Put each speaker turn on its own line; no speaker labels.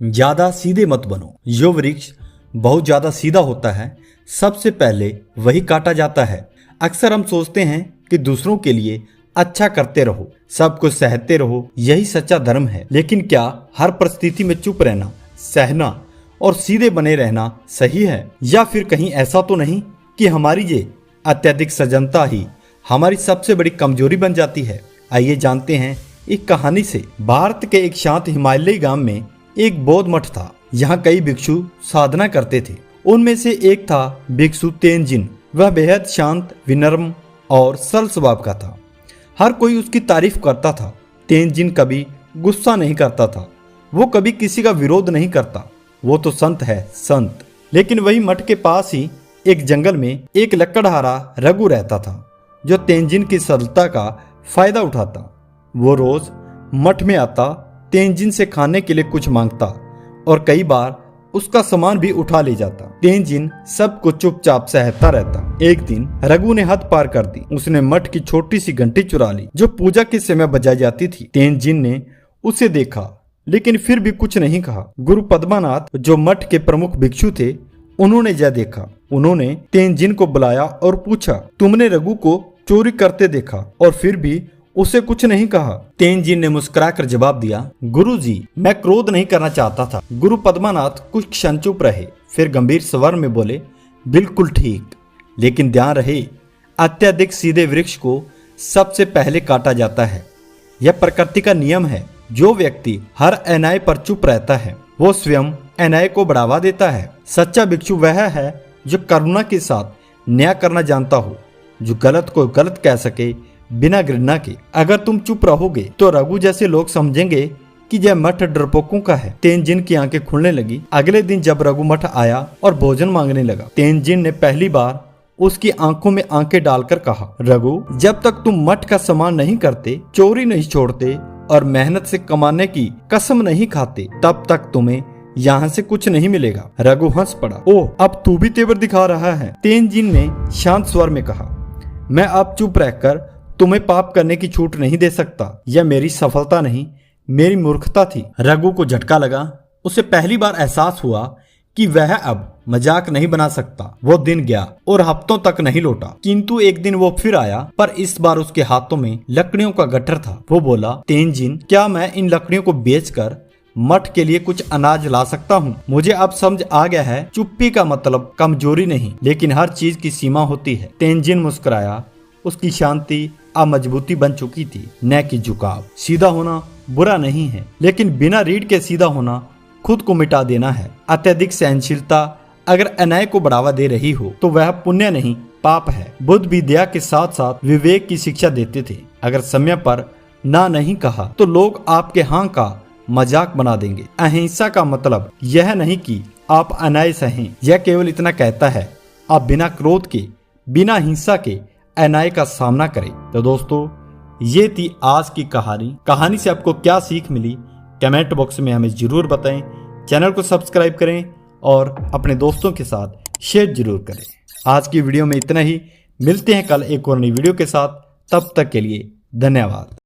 ज्यादा सीधे मत बनो। जो वृक्ष बहुत ज्यादा सीधा होता है सबसे पहले वही काटा जाता है। अक्सर हम सोचते हैं कि दूसरों के लिए अच्छा करते रहो, सब कुछ सहते रहो, यही सच्चा धर्म है। लेकिन क्या हर परिस्थिति में चुप रहना, सहना और सीधे बने रहना सही है? या फिर कहीं ऐसा तो नहीं कि हमारी ये अत्यधिक सजनता ही हमारी सबसे बड़ी कमजोरी बन जाती है? आइए जानते हैं एक कहानी से। भारत के एक शांत हिमालयी गांव में एक बौद्ध मठ था। यहाँ कई भिक्षु साधना करते थे। उनमें से एक था भिक्षु तेंजिन। वह बेहद शांत, विनम्र और सरल स्वभाव का था। हर कोई उसकी तारीफ करता था। तेंजिन कभी गुस्सा नहीं करता था, वो कभी किसी का विरोध नहीं करता। वो तो संत है, संत। लेकिन वही मठ के पास ही एक जंगल में एक लकड़हारा रघु रहता था, जो तेंजिन की सरलता का फायदा उठाता। वो रोज मठ में आता, तेंजिन से खाने के लिए कुछ मांगता और कई बार उसका सामान भी उठा ले जाता। तेंजिन सब कुछ चुपचाप सहता रहता। एक दिन रघु ने हद पार कर दी। उसने मठ की छोटी सी घंटी चुरा ली, जो पूजा के समय बजाई जाती थी। तेंजिन ने उसे देखा, लेकिन फिर भी कुछ नहीं कहा। गुरु पद्मानाथ, जो मठ के प्रमुख भिक्षु थे, उन्होंने यह देखा। उन्होंने तेंजिन को बुलाया और पूछा, तुमने रघु को चोरी करते देखा और फिर भी उसे कुछ नहीं कहा? तेंजिन ने मुस्कुराकर जवाब दिया, गुरुजी, मैं क्रोध नहीं करना चाहता था। गुरु पद्मानाथ कुछ क्षण चुप रहे, फिर गंभीर स्वर में बोले, बिल्कुल ठीक, लेकिन ध्यान रहे, अत्यधिक सीधे वृक्ष को सबसे पहले काटा जाता है। यह प्रकृति का नियम है। जो व्यक्ति हर अन्याय पर चुप रहता है, वो स्वयं अन्याय को बढ़ावा देता है। सच्चा भिक्षु वह है जो करुणा के साथ न्याय करना जानता हो, जो गलत को गलत कह सके बिना घृणा के। अगर तुम चुप रहोगे तो रघु जैसे लोग समझेंगे कि यह मठ डरपोकों का है। तेंजिन की आंखें खुलने लगी। अगले दिन जब रघु मठ आया और भोजन मांगने लगा, तेंजिन ने पहली बार उसकी आंखों में आंखें डालकर कहा, रघु, जब तक तुम मठ का सामान नहीं करते, चोरी नहीं छोड़ते और मेहनत से कमाने की कसम नहीं खाते, तब तक तुम्हें यहाँ से कुछ नहीं मिलेगा। रघु हंस पड़ा। ओह, अब तू भी तेवर दिखा रहा है। तेंजिन ने शांत स्वर में कहा, मैं अब चुप रहकर तुम्हें पाप करने की छूट नहीं दे सकता। यह मेरी सफलता नहीं, मेरी मूर्खता थी। रघु को झटका लगा। उसे पहली बार एहसास हुआ कि वह अब मजाक नहीं बना सकता। वो दिन गया और हफ्तों तक नहीं लौटा, किंतु एक दिन वो फिर आया, पर इस बार उसके हाथों में लकड़ियों का गट्ठर था। वो बोला, तेंजिन, क्या मैं इन लकड़ियों को बेचकर मठ के लिए कुछ अनाज ला सकता हूँ? मुझे अब समझ आ गया है, चुप्पी का मतलब कमजोरी नहीं, लेकिन हर चीज की सीमा होती है। तेंजिन मुस्कुराया। उसकी शांति अब मजबूती बन चुकी थी, न कि झुकाव। सीधा होना बुरा नहीं है, लेकिन बिना रीढ़ के सीधा होना खुद को मिटा देना है। अत्यधिक सहनशीलता अगर अन्याय को बढ़ावा दे रही हो तो वह पुण्य नहीं, पाप है। बुद्ध भी दया के साथ साथ विवेक की शिक्षा देते थे। अगर समय पर ना नहीं कहा तो लोग आपके हाँ का मजाक बना देंगे। अहिंसा का मतलब यह नहीं कि आप अन्याय सहें, यह केवल इतना कहता है आप बिना क्रोध के, बिना हिंसा के अन्याय का सामना करें। तो दोस्तों, ये थी आज की कहानी से आपको क्या सीख मिली, कमेंट बॉक्स में हमें जरूर बताएं। चैनल को सब्सक्राइब करें और अपने दोस्तों के साथ शेयर जरूर करें। आज की वीडियो में इतना ही। मिलते हैं कल एक और नई वीडियो के साथ। तब तक के लिए धन्यवाद।